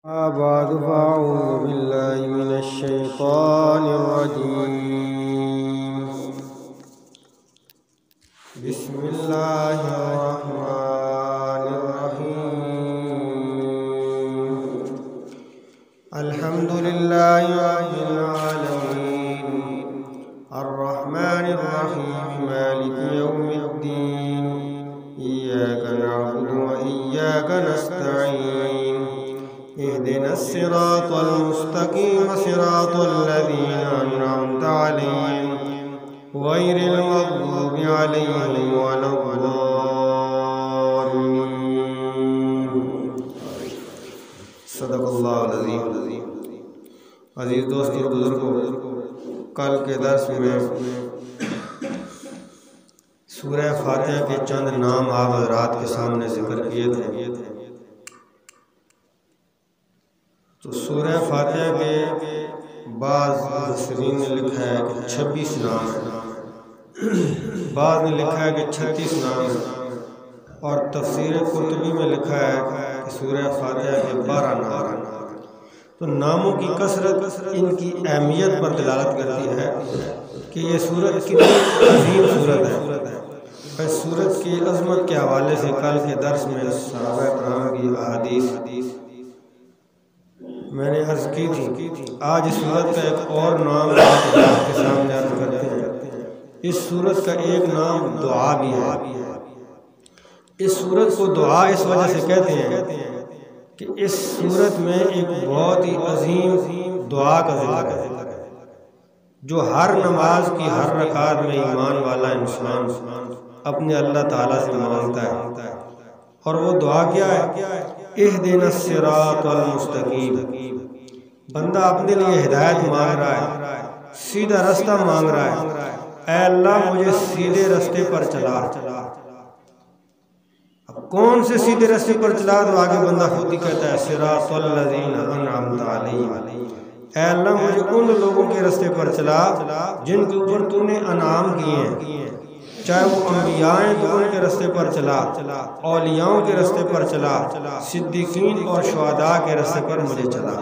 بعد فأعوذ بالله من الشيطان الرجيم. بسم الله الرحمن الرحيم. الحمد لله رب العالمين الرحمن الرحيم مالك يوم الدين إياك نعبد وإياك نستعين اهدنا الصراط المستقيم صراط الذين أنعمت عليهم غير المغضوب عليهم ولا الضالين. صدق اللہ العظیم. عزیز دوستو بزرگوں، کل کے درس میں سورہ فاتحہ کے چند نام آپ حضرات کے سامنے ذکر کیے تھے. تو سورہ فاتحہ کے بعض مفسرین نے لکھا ہے کہ 26 نام ہیں، بعض نے لکھا ہے کہ 36 نام ہیں، اور تفسیر قرطبی میں لکھا ہے کہ سورہ فاتحہ کے 12 نام ہیں. تو ناموں کی کثرت ان کی اہمیت پر دلالت کرتی ہے کہ یہ سورت کتنی عظیم سورت ہے. اس سورت کی عظمت کے حوالے سے کل کے درس میں صحابہ کرام کی احادیث میں نے عرض کی تھی. آج اس سورت کا ایک اور نام آپ کے سامنے عرض کرتے ہیں. اس سورت کا ایک نام دعا بھی ہے. اس سورت کو دعا اس وجہ سے کہتے ہیں کہ اس سورت میں ایک بہت ہی عظیم دعا کا ذکر ہے جو ہر نماز کی ہر رکعت میں ایمان والا انسان اپنے اللہ تعالیٰ سے مانگتا ہے. اور وہ دعا کیا ہے؟ اہدنا الصراط المستقیم. بندہ اپنے لیے ہدایت مانگ رہا ہے، سیدھا رستہ مانگ رہا ہے. اے اللہ مجھے سیدھے رستے پر چلا. اب کون سے سیدھے رستے پر چلا؟ تو آگے بندہ خود ہی کہتا ہے صراط الذین انعمت علیہم. اے اللہ مجھے ان لوگوں کے رستے پر چلا جن کے اوپر تو نے انعام کیے ہیں، چاہے وہ انبیاء ہیں تو ان کے رستے پر چلا، اولیاءوں کے رستے پر چلا، صدیقین اور شہداء کے رستے پر مجھے چلا.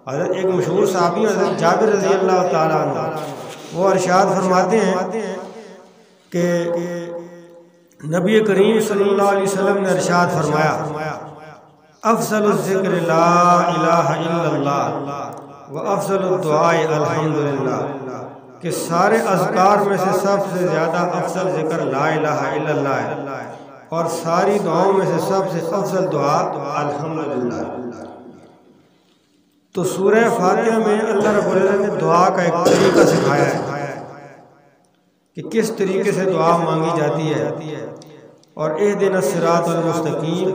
حضرت ایک مشہور صحابی حضرت جابر رضی اللہ تعالیٰ عنہ وہ ارشاد فرماتے ہیں کہ نبی کریم صلی اللہ علیہ وسلم نے ارشاد فرمایا افضل الذکر لا الہ الا اللہ و افضل الدعاء الحمدللہ، کہ سارے اذکار میں سے سب سے زیادہ افضل ذکر لا الہ الا اللہ ہے، اور ساری دعاؤں میں سے سب سے افضل دعا الحمدللہ. تو سورہ فاتحہ میں اللہ رب العزت نے دعا کا ایک طریقہ سکھایا ہے کہ کس طریقے سے دعا مانگی جاتی ہے. اور اہدنا الصراط المستقیم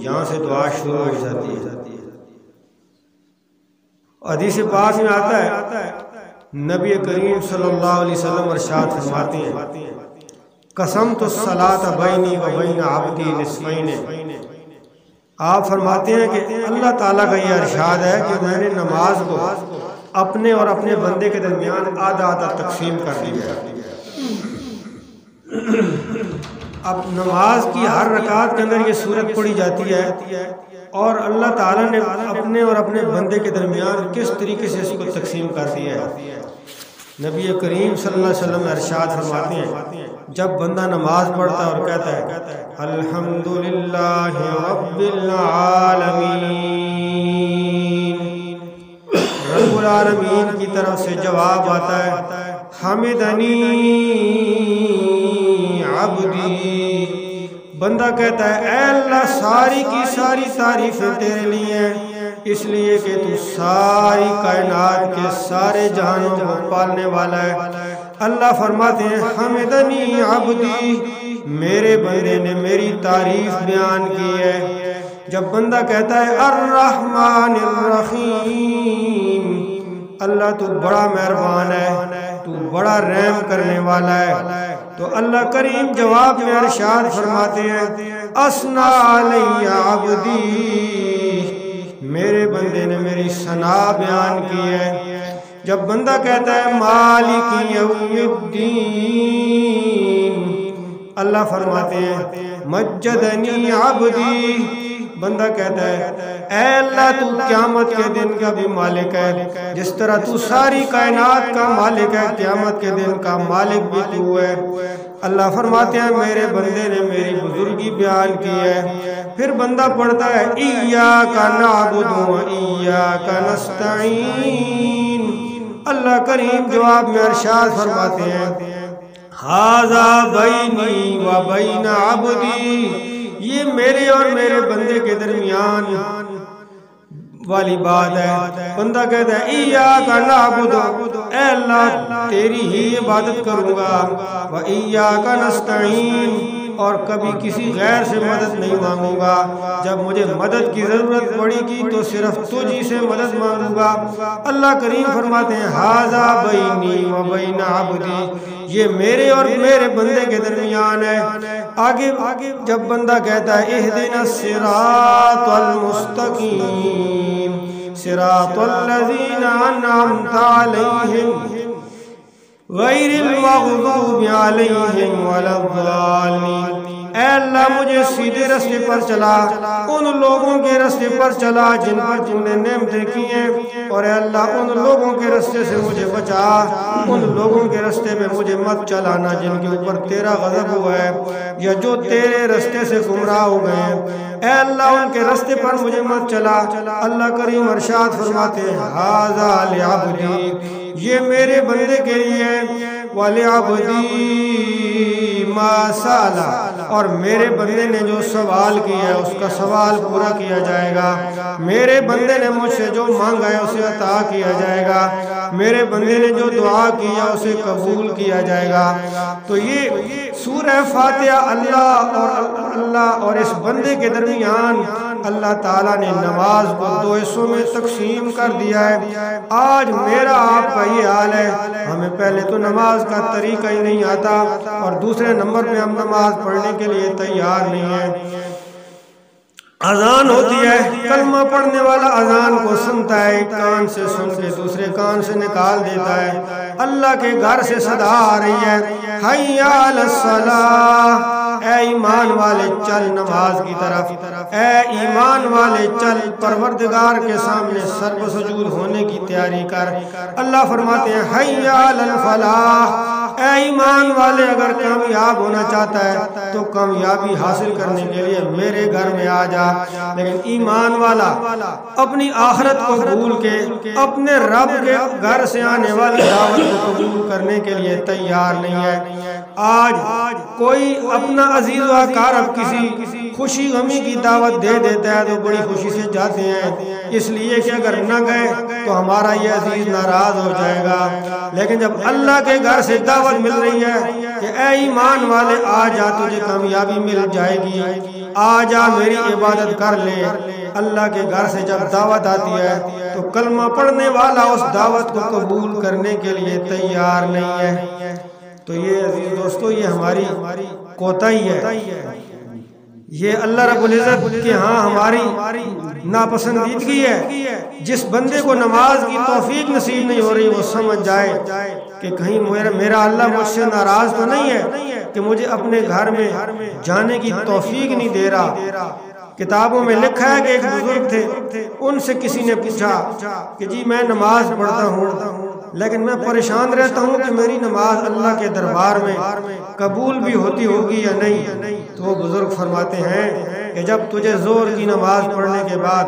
یہاں سے دعا شروع ہو جاتی ہے. حدیث پاک میں آتا ہے نبی کریم صلی اللہ علیہ وسلم ارشاد فرماتے ہیں قسمت الصلاۃ بینی و بین عبدی نصفین. آپ فرماتے ہیں کہ اللہ تعالیٰ کا یہ ارشاد ہے کہ میں نے نماز کو اپنے اور اپنے بندے کے درمیان آدھا آدھا تقسیم کر دیا ہے. اب نماز کی ہر رکعت کے اندر یہ سورت پڑھی جاتی ہے، اور اللہ تعالیٰ نے اپنے اور اپنے بندے کے درمیان کس طریقے سے اس کو تقسیم کر دیا ہے. نبی کریم صلی اللہ علیہ وسلم ارشاد فرماتے ہیں جب بندہ نماز پڑھتا ہے اور کہتا ہے الحمدللہ رب العالمین، رب العالمین کی طرف سے جواب آتا ہے حمدنی عبدی. بندہ کہتا ہے اے اللہ ساری کی ساری تعریفیں تیرے لیے ہیں، اس لیے کہ تو ساری کائنات کے سارے جہانوں کو پالنے والا ہے. اللہ فرماتے ہیں حمدنی عبدی، میرے بندے نے میری تعریف بیان کی ہے. جب بندہ کہتا ہے الرحمن الرحیم، اللہ تو بڑا مہربان ہے، تو بڑا رحم کرنے والا ہے، تو اللہ کریم جواب میں ارشاد فرماتے ہیں اثنا علی عبدی، میرے بندے نے میری ثنا بیان کی ہے. جب بندہ کہتا ہے مالک یوم الدین، اللہ فرماتے ہیں مجدنی عبدی، بندہ کہتا ہے اے اللہ تو قیامت کے دن کا بھی مالک ہے، جس طرح تو ساری کائنات کا مالک ہے، قیامت کے دن کا مالک بھی تو ہے۔ اللہ فرماتے ہیں میرے بندے نے میری بزرگی بیان کی ہے۔ پھر بندہ پڑھتا ہے ایاک نعبد و ایاک نستعین۔ اللہ کریم جواب میں ارشاد فرماتے ہیں ھذا بینی و بین عبدی، یہ میرے اور میرے بندے کے درمیان والی بات ہے۔ بندہ کہتا ہے ایاک نعبد، اے اللہ تیری ہی عبادت کروں گا، و ایاک نستعین، اور کبھی کسی غیر سے مدد نہیں مانگوں گا، جب مجھے مدد کی ضرورت پڑے گی تو صرف تجھ ہی سے مدد مانگوں گا۔ اللہ کریم فرماتے ہیں ھذا بینی و بین عبدی، یہ میرے اور میرے بندے کے درمیان ہے۔ آگے جب بندہ کہتا ہے اہدنا الصراط المستقیم صراط الذین انعمت علیہم غیر المغضوب علیہم ولا الضالین۔ اے اللہ مجھے سیدھے راستے پر چلا، ان لوگوں کے راستے پر چلا جن پر تم نے نعمتیں کی ہیں، اور اے اللہ ان لوگوں کے راستے سے مجھے بچا، ان لوگوں کے راستے پہ مجھے مت چلانا جن کے اوپر تیرا غضب ہوا ہے یا جو تیرے راستے سے گمراہ ہو گئے ہیں۔ اے اللہ ان کے راستے پر مجھے مت چلا۔ اللہ کریم ارشاد فرماتے ہیں ھذا لعبدی، یہ میرے بندے کے لیے، وَلِعَبْدِي مَا سَأَلَ، اور میرے بندے نے جو سوال کیا ہے اس کا سوال پورا کیا جائے گا، میرے بندے نے مجھ سے جو مانگا ہے اسے عطا کیا جائے گا، میرے بندے نے جو دعا کیا اسے قبول کیا جائے گا۔ تو یہ سورہ فاتحہ اللہ اور اس بندے کے درمیان اللہ تعالیٰ نے نماز کو دو حصوں میں تقسیم کر دیا ہے۔ آج میرا آپ کا یہ حال ہے، ہمیں پہلے تو نماز کا طریقہ ہی نہیں آتا، اور دوسرے نمبر پہ ہم نماز پڑھنے کے لیے تیار نہیں ہیں۔ اذان ہوتی ہے، کلمہ پڑھنے والا اذان کو سنتا ہے، ایک کان سے سن کے دوسرے کان سے نکال دیتا ہے۔ اللہ کے گھر سے صدا آ رہی ہے حی علی الصلاۃ، اے ایمان والے چل نماز کی طرف، اے ایمان والے چل پروردگار کے سامنے سر و سجود ہونے کی تیاری کر۔ اللہ فرماتے ہیں حی علی الفلاح، اے ایمان والے اگر کامیاب ہونا چاہتا ہے تو کامیابی حاصل کرنے کے لیے میرے گھر میں آ جا۔ لیکن ایمان والا اپنی آخرت کو بھول کے اپنے رب کے گھر سے آنے والی دعوت کو قبول کرنے کے لیے تیار نہیں ہے۔ آج کوئی اپنا عزیز و اقارب کسی خوشی غمی کی دعوت دے دیتا ہے تو بڑی خوشی سے جاتے ہیں، اس لیے کہ اگر نہ گئے تو ہمارا یہ عزیز ناراض ہو جائے گا۔ لیکن جب اللہ کے گھر سے دعوت مل رہی ہے کہ اے ایمان والے آ جا تجھے کامیابی مل جائے گی، آ جا میری عبادت کر لے، اللہ کے گھر سے جب دعوت آتی ہے تو کلمہ پڑھنے والا اس دعوت کو قبول کرنے کے لیے تیار نہیں ہے۔ تو یہ عزیز دوستو یہ ہماری کوتاہی ہے، یہ اللہ رب العزت کے ہاں ہماری ناپسندیدگی ہے۔ جس بندے کو نماز کی توفیق نصیب نہیں ہو رہی وہ سمجھ جائے کہ کہیں میرا اللہ مجھ سے ناراض تو نہیں ہے کہ مجھے اپنے گھر میں جانے کی توفیق نہیں دے رہا۔ کتابوں میں لکھا ہے کہ ایک بزرگ تھے، ان سے کسی نے پوچھا کہ جی میں نماز پڑھتا ہوں لیکن میں پریشان رہتا ہوں کہ میری نماز اللہ کے دربار میں قبول بھی ہوتی ہوگی یا نہیں۔ تو وہ بزرگ فرماتے ہیں کہ جب تجھے ظہر کی نماز پڑھنے کے بعد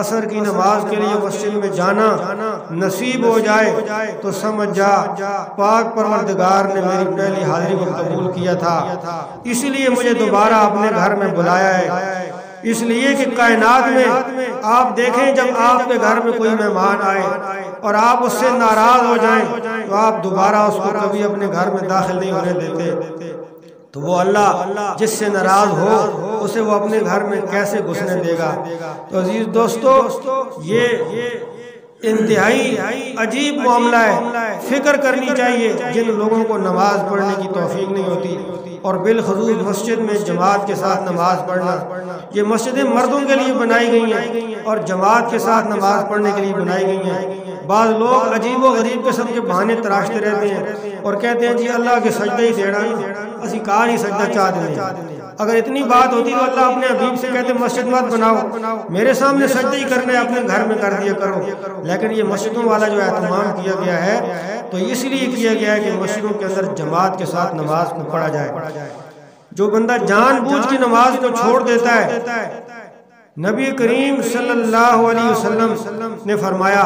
عصر کی نماز کے لیے مسجد میں جانا نصیب ہو جائے تو سمجھ جا پاک پروردگار نے میری پہلی حاضری کو قبول کیا تھا، اسی لیے مجھے دوبارہ اپنے گھر میں بلایا ہے۔ اس لیے کہ کائنات میں آپ دیکھیں جب آپ کے گھر میں کوئی مہمان آئے اور آپ اس سے ناراض ہو جائیں تو آپ دوبارہ اس کو کبھی اپنے گھر میں داخل نہیں ہونے دیتے، تو وہ اللہ جس سے ناراض ہو اسے وہ اپنے گھر میں کیسے گھسنے دے گا۔ تو عزیز دوستو یہ انتہائی عجیب معاملہ ہے، فکر کرنی چاہیے جن لوگوں کو نماز پڑھنے کی توفیق نہیں ہوتی، اور بالخصوص مسجد میں جماعت کے ساتھ نماز پڑھنا۔ یہ مسجدیں مردوں کے لیے بنائی گئی ہیں اور جماعت کے ساتھ نماز پڑھنے کے لیے بنائی گئی ہیں۔ بعض لوگ عجیب و غریب قسم کے بہانے تراشتے رہتے ہیں اور کہتے ہیں جی اللہ کے سجدہ ہی دینا، اسی کار ہی سجدہ چاہ دیں۔ اگر اتنی بات ہوتی تو اللہ اپنے حبیب سے کہتے مسجد مت بناؤ، میرے سامنے سجدہ ہی کرنا ہے اپنے گھر میں کر دیا کرو، لیکن یہ مسجدوں والا جو اہتمام کیا گیا ہے تو اس لیے کیا گیا ہے کہ مسجدوں کے اندر جماعت کے ساتھ نماز کو پڑھا جائے۔ جو بندہ جان بوجھ کی نماز کو چھوڑ دیتا ہے، نبی کریم صلی اللہ علیہ وسلم نے فرمایا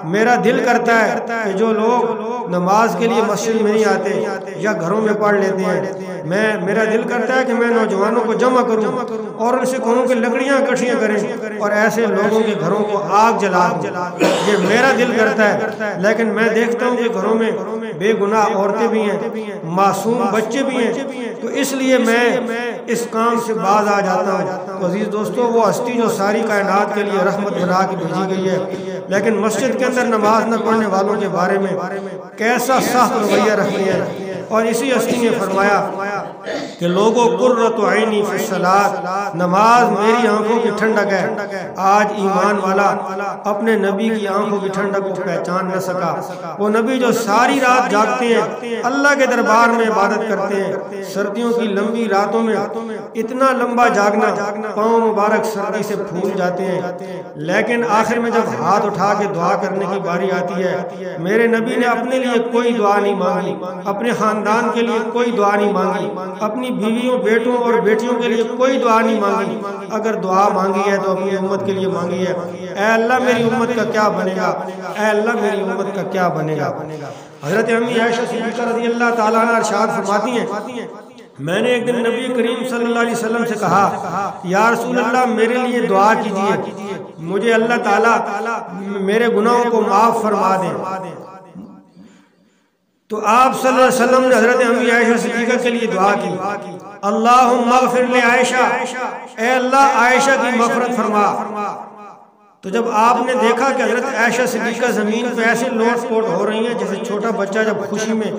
میرا دل کرتا ہے کہ جو لوگ نماز کے لیے مسجد میں نہیں آتے یا گھروں میں پڑھ لیتے ہیں، میرا دل کرتا ہے کہ میں نوجوانوں کو جمع کروں اور ان سے کہوں کہ لکڑیاں اکٹھیاں کریں اور ایسے لوگوں کے گھروں کو آگ جلا دیں، یہ میرا دل کرتا ہے۔ لیکن میں دیکھتا ہوں کہ گھروں میں بے گناہ عورتیں بھی ہیں، معصوم بچے بھی ہیں، تو اس لیے میں اس کام سے باز آ جاتا ہوں۔ تو عزیز دوستو، وہ ہستی جو ساری کائنات کے لیے رحمت بنا کے بھیجی گئی ہے، لیکن مسجد کے اندر نماز نہ پڑھنے والوں کے بارے میں کیسا سخت رویہ رکھتے ہیں۔ اور اسی ہستی نے فرمایا کہ لوگوں قرۃ عینی فی الصلاۃ، نماز میری آنکھوں کی ٹھنڈک ہے۔ آج ایمان والا اپنے نبی کی آنکھوں کی ٹھنڈک کو پہچان نہ سکا، وہ نبی جو ساری رات جاگتے ہیں، اللہ کے دربار میں عبادت کرتے ہیں، سردیوں کی لمبی راتوں میں اتنا لمبا جاگنا، پاؤں مبارک سردی سے پھول جاتے ہیں، لیکن آخر میں جب ہاتھ اٹھا کے دعا کرنے کی باری آتی ہے، میرے نبی نے اپنے لیے کوئی دعا نہیں مانگی، اپنے خاندان کے لیے کوئی دعا نہیں مانگی، اپنی بیویوں بیٹوں اور بیٹیوں کے لیے کوئی دعا نہیں مانگی، اگر دعا مانگی ہے تو اپنی امت کے لیے مانگی ہے، اے اللہ میری امت کا کیا بنے گا، اے اللہ میری امت کا کیا بنے گا۔ حضرت امی عائشہ صدیقہ رضی اللہ تعالیٰ عنہ ارشاد فرماتی ہیں میں نے ایک دن نبی کریم صلی اللہ علیہ وسلم سے کہا یا رسول اللہ میرے لیے دعا کیجئے، مجھے اللہ تعالیٰ میرے گناہوں کو معاف فرما دیں۔ تو آپ صلی اللہ علیہ وسلم نے حضرت امی عائشہ صدیقہ کے لیے دعا کی، اللہم اغفر لعائشہ، اے اللہ عائشہ کی مغفرت فرما۔ تو جب آپ نے دیکھا کہ حضرت عائشہ صدیقہ زمین پہ ایسے لوٹ پوٹ ہو رہی ہیں جیسے چھوٹا بچہ جب خوشی میں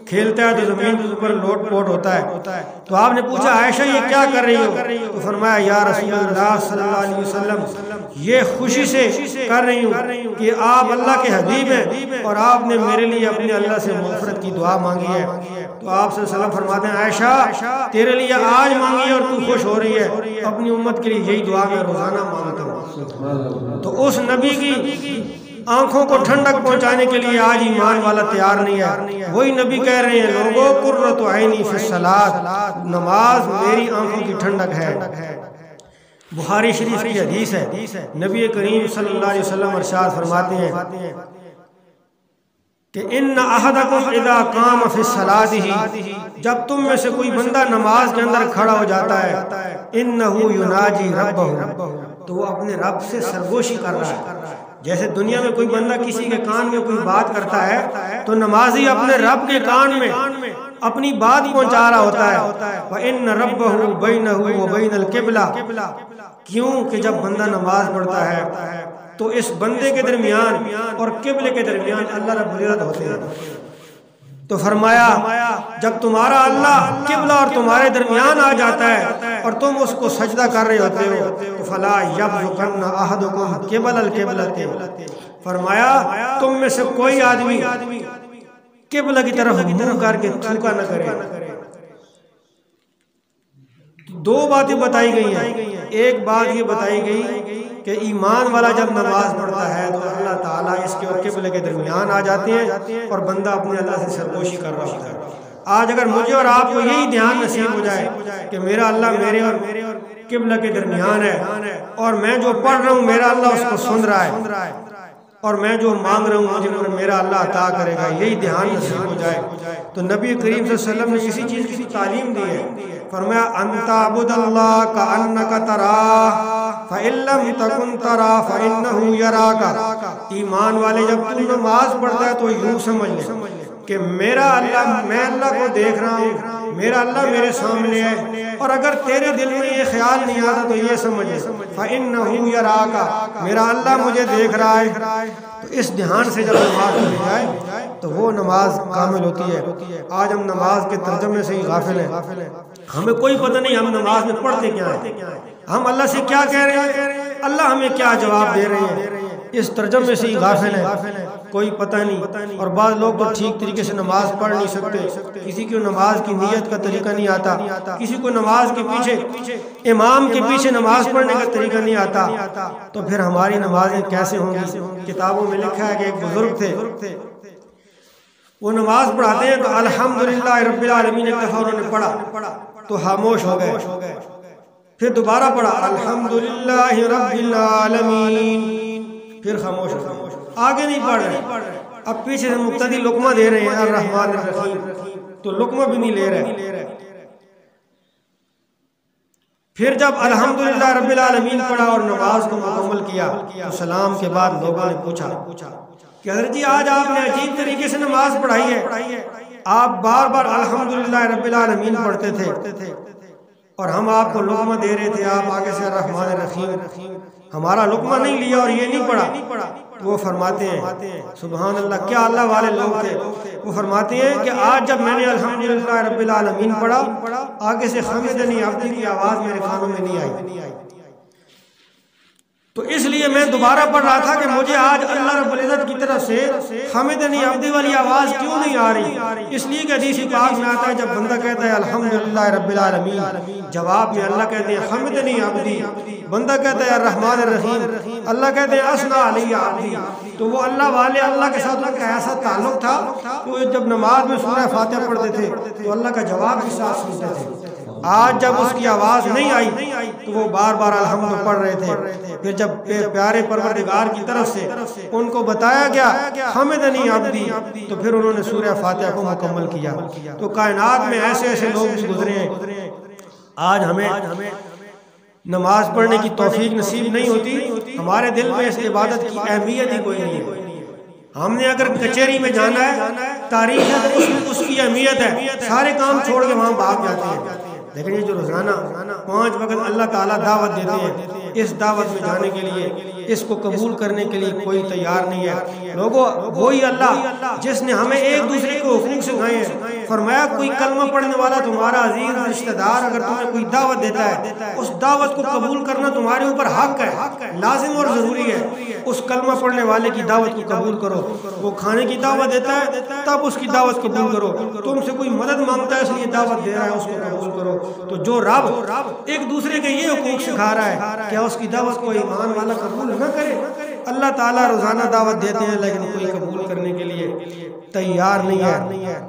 کھیلتا ہے تو زمین کے اوپر لوٹ پوٹ ہوتا ہے، تو آپ نے پوچھا عائشہ یہ کیا کر رہی ہو؟ تو فرمایا یا رسول اللہ صلی اللہ علیہ وسلم یہ خوشی سے کر رہی ہوں کہ آپ اللہ کے حبیب ہیں اور آپ نے میرے لیے اپنے اللہ سے مغفرت کی دعا مانگی ہے۔ تو آپ صلی اللہ علیہ وسلم فرماتے ہیں عائشہ تیرے لیے آج مانگی ہے اور تو خوش ہو رہی ہے، اپنی امت کے لیے یہی دعا میں روزانہ مانگتا ہوں۔ تو اس نبی کی آنکھوں کو ٹھنڈک پہنچانے کے لیے آج ایمان والا تیار نہیں ہے۔ وہی نبی کہہ رہے ہیں لوگوں قرۃ عینی فی الصلاۃ، نماز میری آنکھوں کی ٹھنڈک ہے۔ بخاری شریف کی حدیث ہے، نبی کریم صلی اللہ علیہ وسلم ارشاد فرماتے ہیں کہ ان احدکم اذا قام فی الصلاۃ، جب تم میں سے کوئی بندہ نماز کے اندر کھڑا ہو جاتا ہے، انہ یناجی ربہ، تو وہ اپنے رب سے سرگوشی کر رہا ہے۔ جیسے دنیا میں کوئی بندہ کسی کے کان میں کوئی بات کرتا ہے تو نمازی اپنے رب کے کان میں اپنی بات پہنچا رہا ہوتا ہے۔ وَإِنَّ رَبَّهُ بَيْنَهُ وَبَيْنَ الْقِبْلَةِ، کیوں کہ جب بندہ نماز پڑھتا ہے تو اس بندے کے درمیان اور قبلے کے درمیان اللہ رب العزت ہوتے ہیں۔ تو فرمایا جب تمہارا اللہ قبلہ اور تمہارے درمیان آ جاتا ہے اور تم اس کو سجدہ کر رہے ہوتے ہو تو فلا یبزقن احدکم قبل القبلۃ، فرمایا تم میں سے کوئی آدمی قبلہ کی طرف منہ کر کے تھوکا نہ کرے۔ دو باتیں بتائی گئی ہیں، ایک بات یہ بتائی گئی کہ ایمان والا جب نماز پڑھتا ہے تو اللہ تعالیٰ اس کے اور قبلے کے درمیان آ جاتے ہیں اور بندہ اپنے اللہ سے سرگوشی کر رہا ہوتا ہے۔ آج اگر مجھے اور آپ کو یہی دھیان نصیب ہو جائے کہ میرا اللہ میرے اور قبلہ کے درمیان ہے اور میں جو پڑھ رہا ہوں میرا اللہ اس کو سن رہا ہے اور میں جو مانگ رہا ہوں مجھے میرا اللہ عطا کرے گا، یہی دھیان نصیب ہو جائے تو نبی کریم صلی اللہ علیہ وسلم نے اسی چیز کی تعلیم دی ہے۔ فرمایا ان تعبد اللہ کأنک تراہ فإن لم تکن تراہ فإنہ یراک، ایمان والے جب تم نماز پڑھتا ہے تو یوں سمجھ لے کہ میرا اللہ، میں اللہ کو دیکھ رہا ہوں، میرا اللہ میرے سامنے ہے، اور اگر تیرے دل میں یہ خیال نہیں آتا تو یہ سمجھ لے فإنہ یراک، میرا اللہ مجھے دیکھ رہا ہے۔ تو اس دھیان سے جب نماز پڑھی جائے تو وہ نماز کامل ہوتی ہے۔ آج ہم نماز کے ترجمے سے ہی غافل ہیں، ہمیں کوئی پتہ نہیں ہم نماز میں پڑھتے کیا ہیں، ہم اللہ سے کیا کہہ رہے ہیں، اللہ ہمیں کیا جواب دے رہے ہیں۔ اس ترجمے سے ہی غافل ہے، کوئی پتہ نہیں۔ اور بعض لوگ تو ٹھیک طریقے سے نماز پڑھ نہیں سکتے، کسی کو نماز کی نیت کا طریقہ نہیں آتا، کسی کو نماز کے پیچھے امام کے پیچھے نماز پڑھنے کا طریقہ نہیں آتا، تو پھر ہماری نمازیں کیسے ہوں گی؟ کتابوں میں لکھا ہے کہ ایک بزرگ تھے، وہ نماز پڑھاتے ہیں تو الحمدللہ رب العالمین ایک دفعہ انہوں نے پڑھا تو خاموش ہو گئے، پھر دوبارہ پڑھا الحمدللہ رب العالمین، پھر خاموش ہو گئے، آگے نہیں پڑھ رہے۔ اب پیچھے سے مقتدی لقمہ دے رہے ہیں الرحمن الرحیم، تو لقمہ بھی نہیں لے رہے۔ پھر جب الحمدللہ رب العالمین پڑھا اور نماز کو مکمل کیا تو سلام کے بعد لوگوں نے پوچھا کہ حضرت جی آج آپ نے عجیب طریقے سے نماز پڑھائی ہے، آپ بار بار الحمدللہ رب العالمین پڑھتے تھے اور ہم آپ کو لقمہ دے رہے تھے، آپ آگے سے الرحمن الرحیم، ہمارا لقمہ نہیں لیا اور یہ نہیں پڑھا۔ تو وہ فرماتے ہیں سبحان اللہ، کیا اللہ والے لوگ تھے، وہ فرماتے ہیں کہ آج جب میں نے الحمدللہ رب العالمین پڑھا، آگے سے حمدنی عبدی کی آواز میرے کانوں میں نہیں آئی، تو اس لیے میں دوبارہ پڑھ رہا تھا کہ مجھے آج اللہ رب العزت کی طرف سے حمدنی عبدی والی آواز کیوں نہیں آ رہی؟ اس لیے کہ حدیث پاک میں آتا ہے جب بندہ کہتا ہے الحمدللہ رب العالمین، جواب میں اللہ کہتے ہیں حمدنی عبدی، بندہ کہتا ہے الرحمن الرحیم، اللہ کہتے ہیں اثنا علی عبدی، تو وہ اللہ والے اللہ کے ساتھ ان کا ایسا تعلق تھا کہ وہ جب نماز میں سورہ فاتحہ پڑھتے تھے تو اللہ کا جواب بھی ساتھ سنتے تھے۔ آج جب اس کی آواز نہیں آئی تو وہ بار بار الحمد پڑھ رہے تھے، پھر جب پیارے پروردگار کی طرف سے ان کو بتایا گیا حمدنی عبدی تو پھر انہوں نے سورہ فاتحہ کو مکمل کیا۔ تو کائنات میں ایسے ایسے لوگ بھی گزرے ہیں، آج ہمیں نماز پڑھنے کی توفیق نصیب نہیں ہوتی، ہمارے دل میں اس عبادت کی اہمیت ہی کوئی نہیں ہے۔ ہم نے اگر کچہری میں جانا ہے، تاریخ ہے تو اس کی اہمیت ہے، سارے کام چھوڑ کے وہاں بھاگ جاتے ہیں، لیکن یہ جو روزانہ 5 وقت اللہ تعالیٰ دعوت دیتے ہیں، اس دعوت میں جانے کے لیے، اس کو قبول کرنے کے لیے کوئی تیار نہیں ہے۔ لوگوں، وہی اللہ جس نے ہمیں ایک دوسرے کو حقوق سکھائے ہیں، فرمایا کوئی کلمہ پڑھنے والا تمہارا عزیز رشتہ دار اگر تمہیں کوئی دعوت دیتا ہے، اس دعوت کو قبول کرنا تمہارے اوپر حق ہے، لازم اور ضروری ہے۔ اس کلمہ پڑھنے والے کی دعوت کو قبول کرو، وہ کھانے کی دعوت دیتا ہے تب اس کی دعوت قبول کرو، تم سے کوئی مدد مانگتا ہے اس لیے دعوت دے رہا ہے، اس کو قبول کرو۔ تو جو رب ایک دوسرے کے یہ حقوق سکھا رہا ہے، کیا اس کی دعوت کو ایمان والا قبول نہ کرے؟ اللہ تعالیٰ روزانہ دعوت دیتے ہیں لیکن کوئی قبول کرنے کے لیے تیار نہیں ہے۔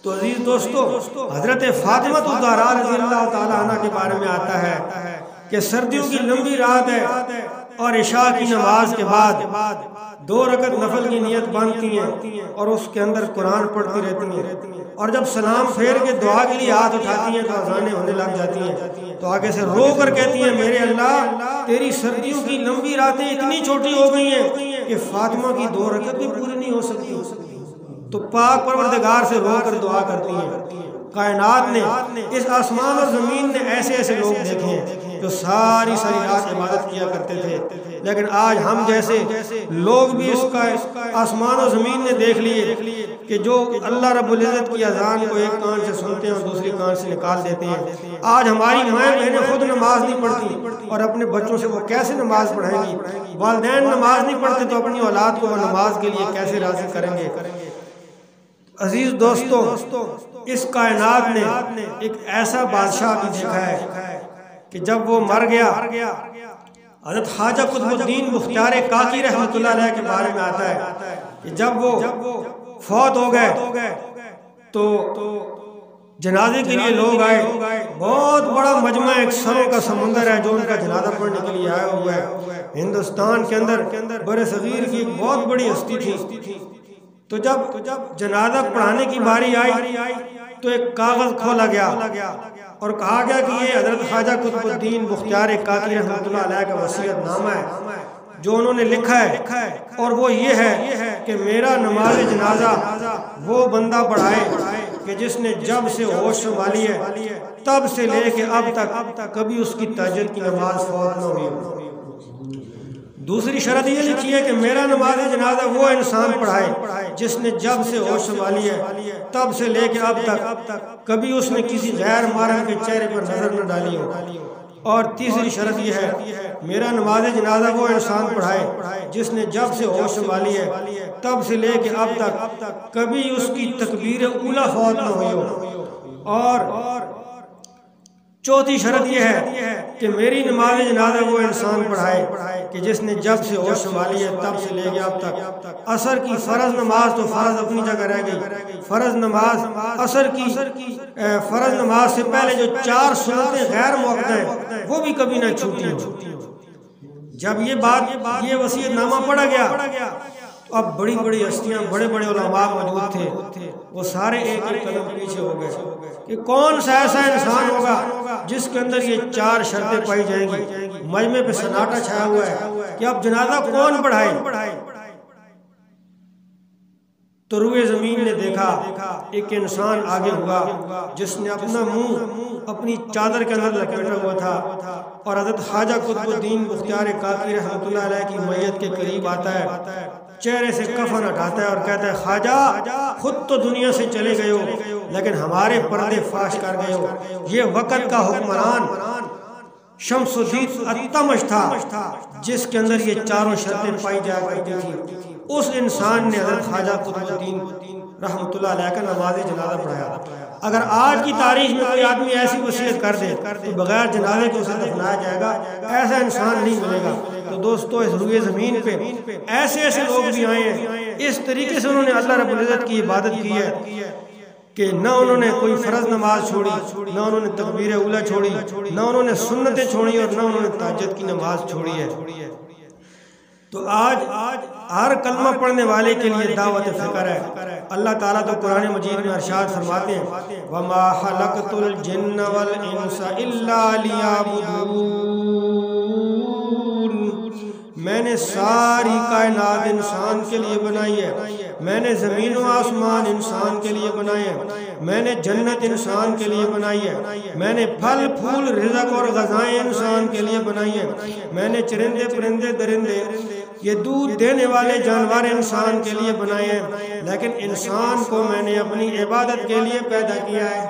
تو عزیز دوستو، حضرت فاطمہ الزہرا رضی اللہ تعالیٰ عنہ کے بارے میں آتا ہے کہ سردیوں کی لمبی رات ہے اور عشاء کی نماز کے بعد 2 رکعت نفل کی نیت باندھتی ہیں اور اس کے اندر قرآن پڑھتی رہتی ہیں، اور جب سلام پھیر کے دعا کے لیے ہاتھ اٹھاتی ہیں تو اذانیں ہونے لگ جاتی ہیں، تو آگے سے رو کر کہتی ہیں میرے اللہ تیری سردیوں کی لمبی راتیں اتنی چھوٹی ہو گئی ہیں کہ فاطمہ کی 2 رکعت بھی پوری نہیں ہو سکتی، تو پاک پروردگار سے رو کر دعا کرتی ہیں۔ کائنات نے، اس آسمان اور زمین نے ایسے ایسے لوگ دیکھے ہیں جو ساری رات عبادت کیا کرتے تھے، لیکن آج ہم جیسے لوگ بھی اس کا آسمان اور زمین نے دیکھ لیے کہ جو اللہ رب العزت کی اذان کو ایک کان سے سنتے ہیں اور دوسری کان سے نکال دیتے ہیں۔ آج ہماری مائیں بہنیں خود نماز نہیں پڑھتی اور اپنے بچوں سے وہ کیسے نماز پڑھائیں گی؟ والدین نماز نہیں پڑھتے تو اپنی اولاد کو وہ نماز کے لیے کیسے راضی کریں گے؟ عزیز دوستو، اس کائنات نے ایک ایسا بادشاہ بھی دیکھا ہے کہ جب وہ مر گیا، حضرت خواجہ قطب الدین بختیار کاکی رحمۃ اللہ علیہ کے بارے میں آتا ہے کہ جب وہ فوت ہو گئے تو جنازے کے لیے لوگ آئے، بہت بڑا مجمع، ایک سروں کا سمندر ہے جو ان کا جنازہ پڑھنے کے لیے آیا ہوا ہے۔ ہندوستان کے اندر بر صغیر کی ایک بہت بڑی ہستی تھی، تو جب جنازہ پڑھانے کی باری آئی تو ایک کاغذ کھولا گیا اور کہا گیا کہ یہ حضرت خواجہ قطب الدین بختیار کاکی رحمۃ اللہ علیہ کا وصیت نامہ ہے جو انہوں نے لکھا ہے، اور وہ یہ ہے کہ میرا نماز جنازہ وہ بندہ پڑھائے کہ جس نے جب سے ہوش سنبھالی ہے تب سے لے کے اب تک کبھی اس کی تہجد کی نماز فوت نہ ہوئی ہو۔ دوسری شرط یہ لکھی ہے کہ میرا نماز جنازہ وہ انسان پڑھائے جس نے جب سے ہوش سنبھالی ہے تب سے لے کے اب تک کبھی اس نے کسی غیر محرم کے چہرے پر نظر نہ ڈالی ہو، اور تیسری شرط یہ ہے میرا نماز جنازہ وہ انسان پڑھائے جس نے جب سے ہوش سنبھالی ہے تب سے لے کے اب تک کبھی اس کی تکبیر اولیٰ فوت نہ ہوئی ہو۔ اور چوتھی شرط یہ ہے کہ میری نماز جنازہ وہ انسان پڑھائے کہ جس نے جب سے ہوش سنبھالی ہے تب سے لے کے اب تک عصر کی فرض نماز تو فرض اپنی جگہ رہ گئی، فرض نماز عصر کی فرض نماز سے پہلے جو 4 سنتیں غیر موقع ہیں وہ بھی کبھی نہ چھوٹی ہوں۔ جب یہ وصیت نامہ پڑھا گیا اب بڑی بڑی ہستیاں بڑے بڑے علماء موجود تھے، وہ سارے ایک ایک قدم پیچھے ہو گئے کہ کون سا ایسا انسان ہوگا جس کے اندر یہ 4 شرطیں پائی جائیں گی۔ مجمع پہ سناٹا چھایا ہوا ہے کہ اب جنازہ کون پڑھائے؟ تو روئے زمین نے دیکھا ایک انسان آگے ہوا جس نے اپنا منہ اپنی چادر کے اندر لپیٹا ہوا تھا اور حضرت خواجہ قطب الدین بختیار کاکی رحمۃ اللہ علیہ کی میت کے قریب آتا ہے، چہرے سے کفن ہٹاتا ہے اور کہتا ہے خواجہ خود تو دنیا سے چلے گئے ہو لیکن ہمارے پردے فاش کر گئے ہو۔ یہ وقت کا حکمران شمس الدین التمش تھا جس کے اندر یہ 4 شرطیں پائی جایا کرتی تھی، اس انسان نے حضرت خواجہ قطب الدین رحمۃ اللہ علیہ کا نماز جنازہ پڑھایا۔ اگر آج کی تاریخ میں کوئی آدمی ایسی وصیت کر دے تو بغیر جنازے کے اسے دفنایا جائے گا، ایسا انسان نہیں ملے گا۔ تو دوستو اس روئے زمین پہ ایسے ایسے لوگ بھی آئے ہیں، اس طریقے سے انہوں نے اللہ رب العزت کی عبادت کی ہے کہ نہ انہوں نے کوئی فرض نماز چھوڑی، نہ انہوں نے تکبیر اولیٰ چھوڑی، نہ انہوں نے سنتیں چھوڑی اور نہ انہوں نے تہجد کی نماز چھوڑی ہے۔ تو آج ہر کلمہ پڑھنے والے کے لیے دعوت فکر ہے۔ اللہ تعالیٰ تو قرآن مجید میں ارشاد فرماتے ہیں وَمَا خَلَقْتُ الْجِنَّ وَالْإِنسَ إِلَّا لِيَعْبُدُونَ، میں نے ساری کائنات انسان کے لیے بنائی ہے، میں نے زمین و آسمان انسان کے لیے بنائے ہیں، میں نے جنت انسان کے لیے بنائی ہے، میں نے پھل پھول رزق اور غذائیں انسان کے لیے بنائی ہیں، میں نے چرندے پرندے درندے یہ دودھ دینے والے جانور انسان کے لیے بنائے ہیں، لیکن انسان کو میں نے اپنی عبادت کے لیے پیدا کیا ہے۔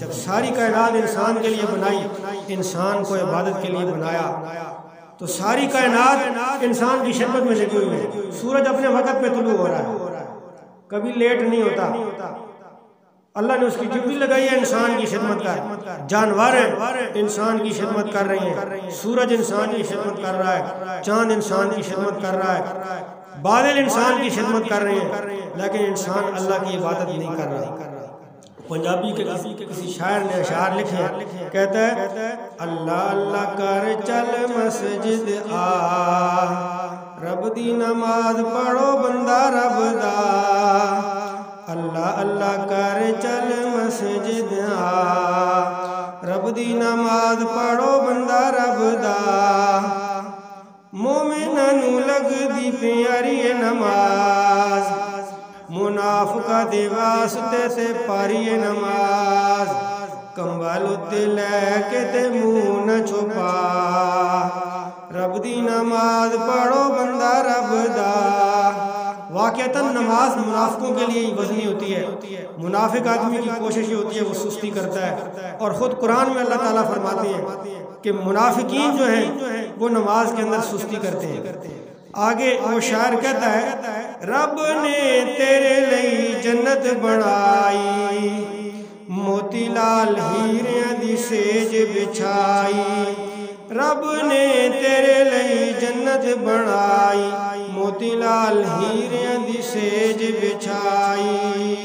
جب ساری کائنات انسان کے لیے بنائی، انسان کو عبادت کے لیے بنایا، تو ساری کائنات انسان کی خدمت میں لگی ہوئی ہے۔ سورج اپنے وقت پہ طلوع ہو رہا ہے، کبھی لیٹ نہیں ہوتا۔ اللہ نے اس کی ڈیوٹی لگائی ہے انسان کی خدمت کا، جانور انسان کی خدمت کر رہے ہیں، سورج انسان کی خدمت کر رہا ہے، چاند انسان کی خدمت کر رہا ہے، بادل انسان کی خدمت کر رہے ہیں، لیکن انسان اللہ کی عبادت نہیں کر رہا۔ پنجابی کے کسی شاعر نے اشعار لکھے، کہتا ہے اللہ اللہ کر چل مسجد آ، رب دی نماز پڑھو بندہ رب دا، اللہ اللہ کر چل مسجد آ، رب دی نماز پڑھو بندہ رب دا، مومناں نوں لگ دی پیاری نماز، منافقہ دے واسطے تے پاری نماز، کمبل تے لے کے تے منہ نہ چھپا، رب دی نماز پڑھو بندہ رب دا۔ واقعتاً نماز منافقوں کے لیے وزنی ہوتی ہے، منافق آدمی کی کوشش یہ ہوتی ہے وہ سستی کرتا ہے، اور خود قرآن میں اللہ تعالیٰ فرماتے ہیں کہ منافقین جو ہیں وہ نماز کے اندر سستی کرتے ہیں۔ آگے وہ شاعر کہتا ہے رب نے تیرے لئی جنت بنائی، موتی لال ہیریاں دی سیج بچھائی، رب نے تیرے لئی جنت بنائی، موتی لال ہیریاں دی سیج بچھائی،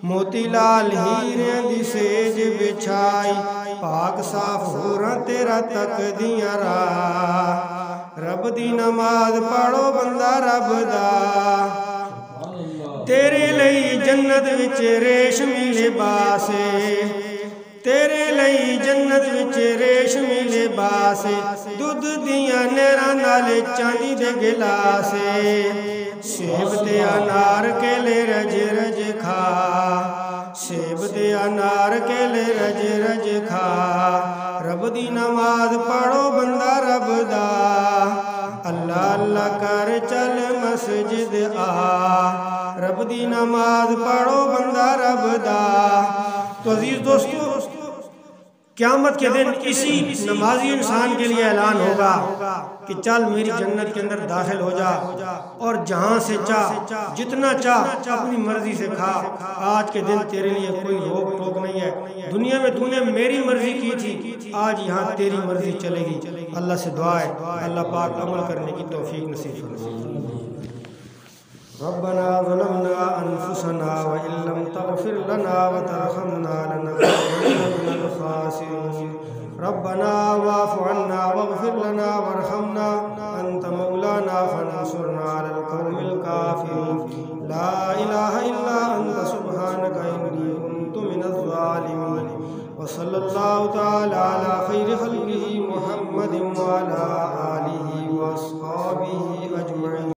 موتی لال ہیریاں دی سیج بچھائی، پاک صاف ہوراں تیرا تک دیاں راہ، رب دی نماز پڑھو بندہ رب دا، تیرے لئی جنت وچ ریشمی لباس، تیرے لئی جنت وچ ریشمی لباس، دودھ دیاں نہراں نال چاندی دے گلاس، سیب تے انار کیلے رج رج کھا، سیب تے انار کیلے رج رج کھا، رب دی نماز پڑھو بندہ رب دا، اللہ اللہ کر چل مسجد آ، رب دی نماز پڑھو بندہ رب دا۔ تو عزیز دوستو قیامت کے دن اسی نمازی انسان کے لیے اعلان ہوگا کہ چل میری جنت کے اندر داخل ہو جا اور جہاں سے چاہ جتنا چاہ اپنی مرضی سے کھا، آج کے دن تیرے لیے کوئی روک ٹوک نہیں ہے، دنیا میں تو نے میری مرضی کی تھی، آج یہاں تیری مرضی چلے گی۔ اللہ سے دعا ہے اللہ پاک عمل کرنے کی توفیق نصیب فرمائے۔ ربنا ظلمنا انفسنا وان لم تغفر لنا وترحمنا لنكونن من الخاسرين ربنا واعف عنا واغفر لنا وارحمنا انت مولانا فانصرنا على القوم الكافرين لا اله الا انت سبحانك اني كنت من الظالمين وصلى الله تعالى على خير خلقه محمد وعلى اله واصحابه اجمعين